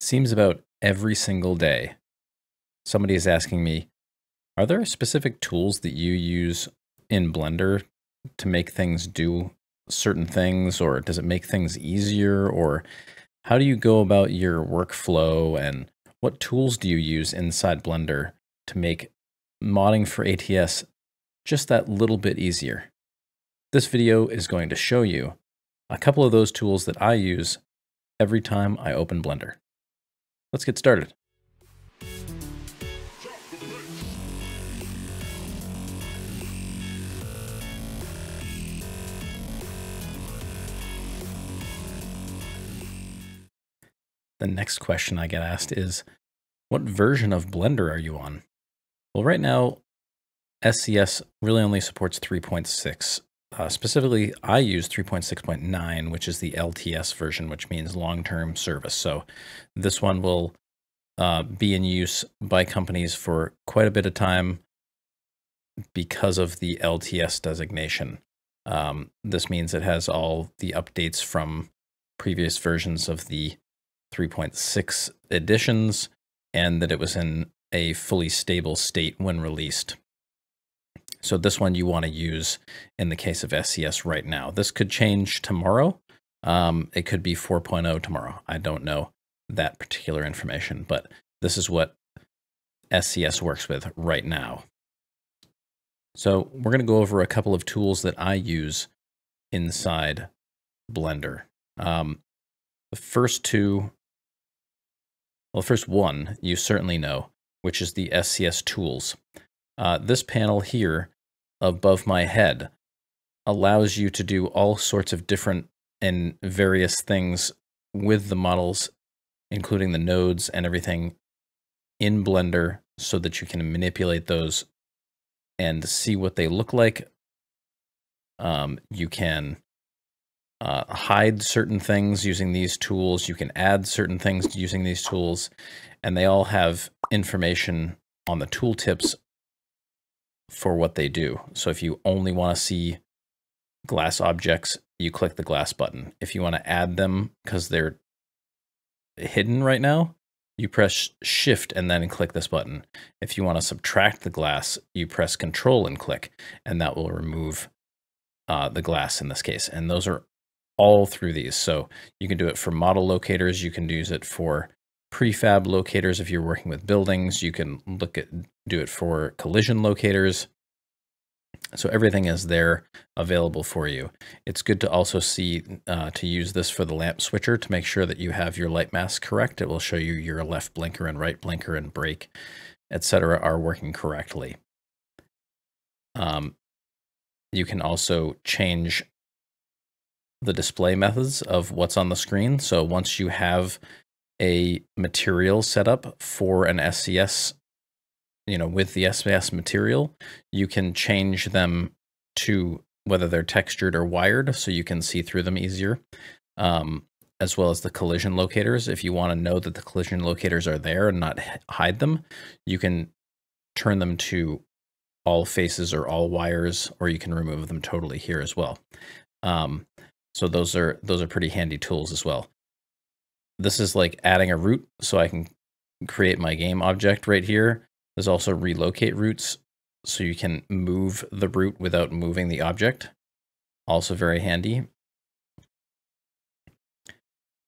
Seems about every single day, somebody is asking me, are there specific tools that you use in Blender to make things do certain things, or does it make things easier, or how do you go about your workflow, and what tools do you use inside Blender to make modding for ATS just that little bit easier? This video is going to show you a couple of those tools that I use every time I open Blender. Let's get started. The next question I get asked is, what version of Blender are you on? Well, right now, SCS really only supports 3.6. Specifically, I use 3.6.9, which is the LTS version, which means long-term service. So this one will be in use by companies for quite a bit of time because of the LTS designation. This means it has all the updates from previous versions of the 3.6 editions, and that it was in a fully stable state when released. So this one you want to use in the case of SCS right now. This could change tomorrow. It could be 4.0 tomorrow. I don't know that particular information, but this is what SCS works with right now. So we're going to go over a couple of tools that I use inside Blender. The first one you certainly know, which is the SCS tools. This panel here above my head allows you to do all sorts of different and various things with the models, including the nodes and everything in Blender, so that you can manipulate those and see what they look like. You can hide certain things using these tools. You can add certain things using these tools, and they all have information on the tooltips for what they do. So if you only want to see glass objects, you click the glass button. If you want to add them because they're hidden right now, you press Shift and then click this button. If you want to subtract the glass, you press Control and click, and that will remove the glass in this case. And those are all through these. So you can do it for model locators. You can use it for prefab locators if you're working with buildings. You can do it for collision locators. So everything is there available for you. It's good to also see to use this for the lamp switcher to make sure that you have your light mask correct. It will show you your left blinker and right blinker and brake, etc. are working correctly. You can also change the display methods of what's on the screen. So once you have a material set up for an SCS, with the SCS material, you can change them to whether they're textured or wired, so you can see through them easier, as well as the collision locators. If you want to know that the collision locators are there and not hide them, you can turn them to all faces or all wires, or you can remove them totally here as well. So those are pretty handy tools as well. This is like adding a root, so I can create my game object right here. There's also relocate roots, so you can move the root without moving the object. Also very handy.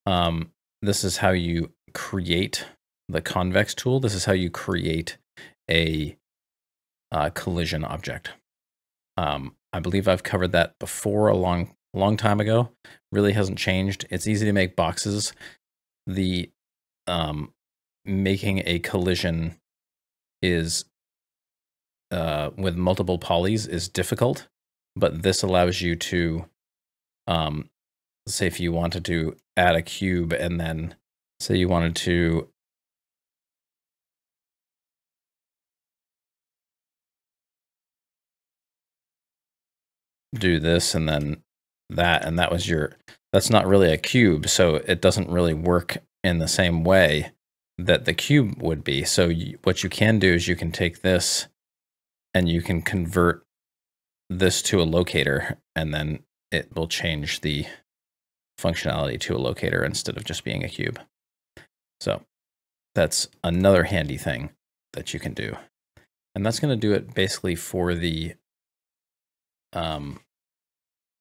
This is how you create the convex tool. This is how you create a collision object. I believe I've covered that before a long time ago. Really hasn't changed. It's easy to make boxes. The making a collision is with multiple polys is difficult, but this allows you to say if you wanted to add a cube, and then say you wanted to do this and then that, and that was that's not really a cube, so it doesn't really work in the same way that the cube would be. So what you can do is you can take this and you can convert this to a locator, and then it will change the functionality to a locator instead of just being a cube. So that's another handy thing that you can do. And that's going to do it basically for the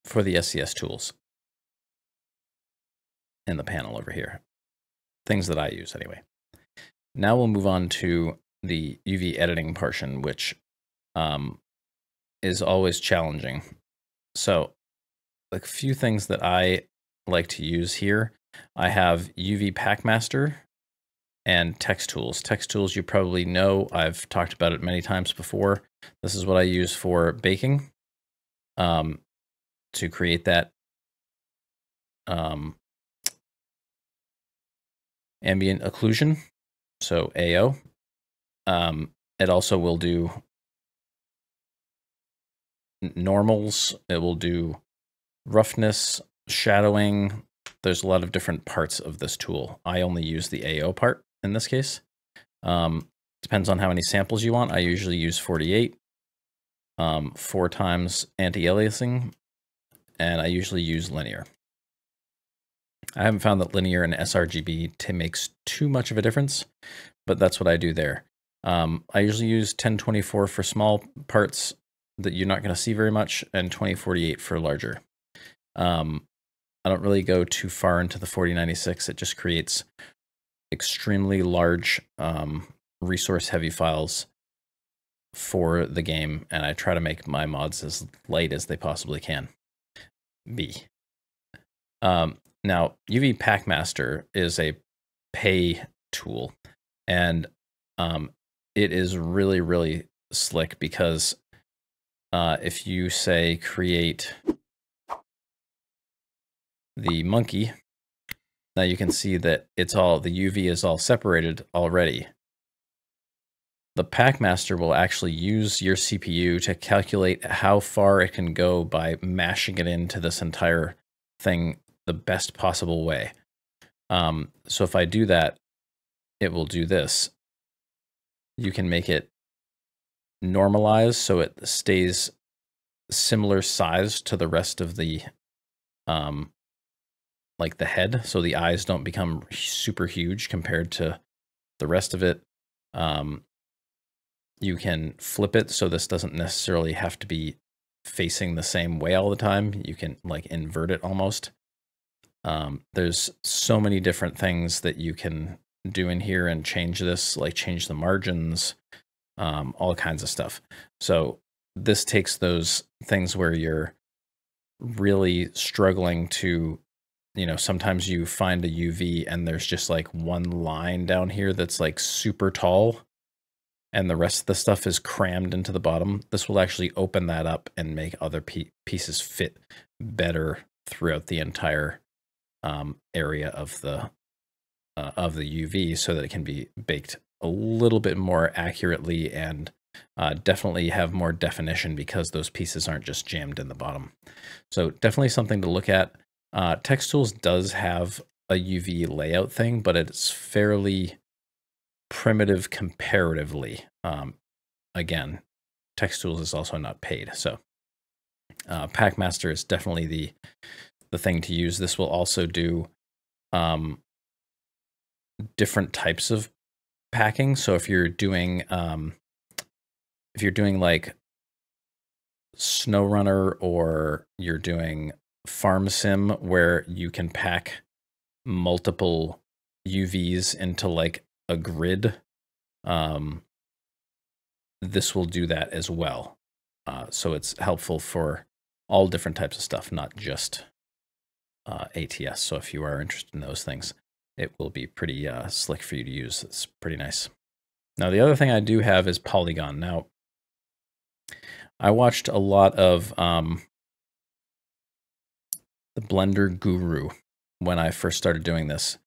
SCS tools in the panel over here. Things that I use anyway. Now we'll move on to the UV editing portion, which is always challenging. So a few things that I like to use here. I have UV Packmaster and Text Tools. Text Tools you probably know. I've talked about it many times before. This is what I use for baking to create that ambient occlusion, so AO. It also will do normals. It will do roughness, shadowing. There's a lot of different parts of this tool. I only use the AO part in this case. Depends on how many samples you want. I usually use 48, 4 times anti-aliasing, and I usually use linear. I haven't found that linear and sRGB makes too much of a difference, but that's what I do there. I usually use 1024 for small parts that you're not going to see very much, and 2048 for larger. I don't really go too far into the 4096. It just creates extremely large resource-heavy files for the game, and I try to make my mods as light as they possibly can be. Now, UV Packmaster is a pay tool, and it is really, really slick because if you say create the monkey, now you can see that the UV is all separated already. The Packmaster will actually use your CPU to calculate how far it can go by mashing it into this entire thing the best possible way. So if I do that, it will do this. You can make it normalize so it stays similar size to the rest of the like the head, so the eyes don't become super huge compared to the rest of it. You can flip it so this doesn't necessarily have to be facing the same way all the time. You can like invert it almost. There's so many different things that you can do in here and change this, like change the margins, all kinds of stuff. So this takes those things where you're really struggling to, sometimes you find a UV and there's just like one line down here that's like super tall and the rest of the stuff is crammed into the bottom. This will actually open that up and make other pieces fit better throughout the entire area of the UV, so that it can be baked a little bit more accurately and definitely have more definition because those pieces aren't just jammed in the bottom. So definitely something to look at. Text Tools does have a UV layout thing, but it's fairly primitive comparatively. Again, Text Tools is also not paid, so Packmaster is definitely the thing to use. This will also do different types of packing. So if you're doing like SnowRunner, or you're doing Farm Sim where you can pack multiple UVs into like a grid, this will do that as well. So it's helpful for all different types of stuff, not just ATS. So if you are interested in those things, it will be pretty slick for you to use. It's pretty nice. Now, the other thing I do have is Polygon. Now, I watched a lot of the Blender Guru when I first started doing this.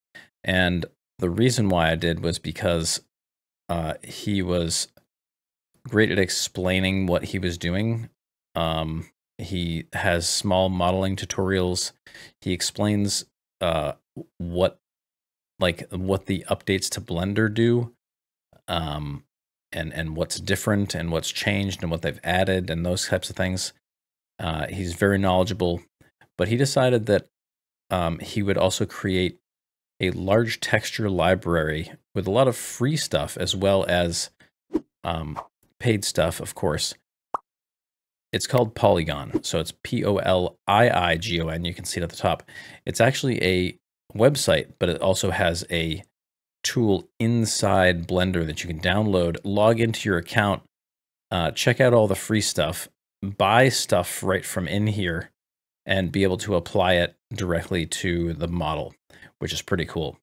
And the reason why I did was because he was great at explaining what he was doing. He has small modeling tutorials. He explains what the updates to Blender do, and what's different and what's changed and what they've added and those types of things. He's very knowledgeable, but he decided that he would also create a large texture library with a lot of free stuff as well as paid stuff, of course. It's called Polygon, so it's Poliigon. You can see it at the top. It's actually a website, but it also has a tool inside Blender that you can download, log into your account, check out all the free stuff, buy stuff right from in here, and be able to apply it directly to the model, which is pretty cool.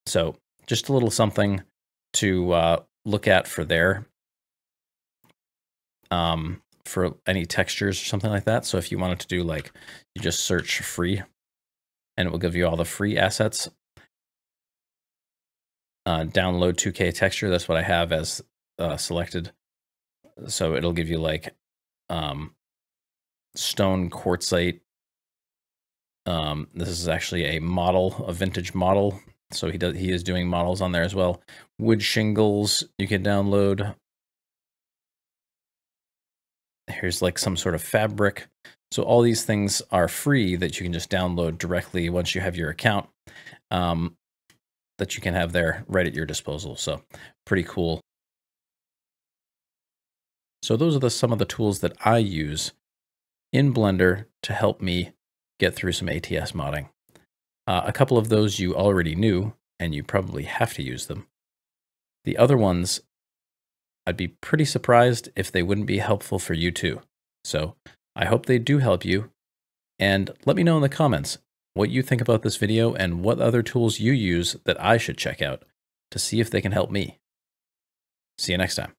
So just a little something to look at for there. For any textures or something like that. So if you wanted to do like, you just search free and it will give you all the free assets. Download 2K texture. That's what I have as selected. So it'll give you like stone quartzite. This is actually a model, a vintage model. So he is doing models on there as well. Wood shingles you can download. Here's like some sort of fabric. So all these things are free that you can just download directly once you have your account, that you can have there right at your disposal. So pretty cool. So those are some of the tools that I use in Blender to help me get through some ATS modding. A couple of those you already knew, and you probably have to use them. The other ones, I'd be pretty surprised if they wouldn't be helpful for you too. So I hope they do help you. And let me know in the comments what you think about this video and what other tools you use that I should check out to see if they can help me. See you next time.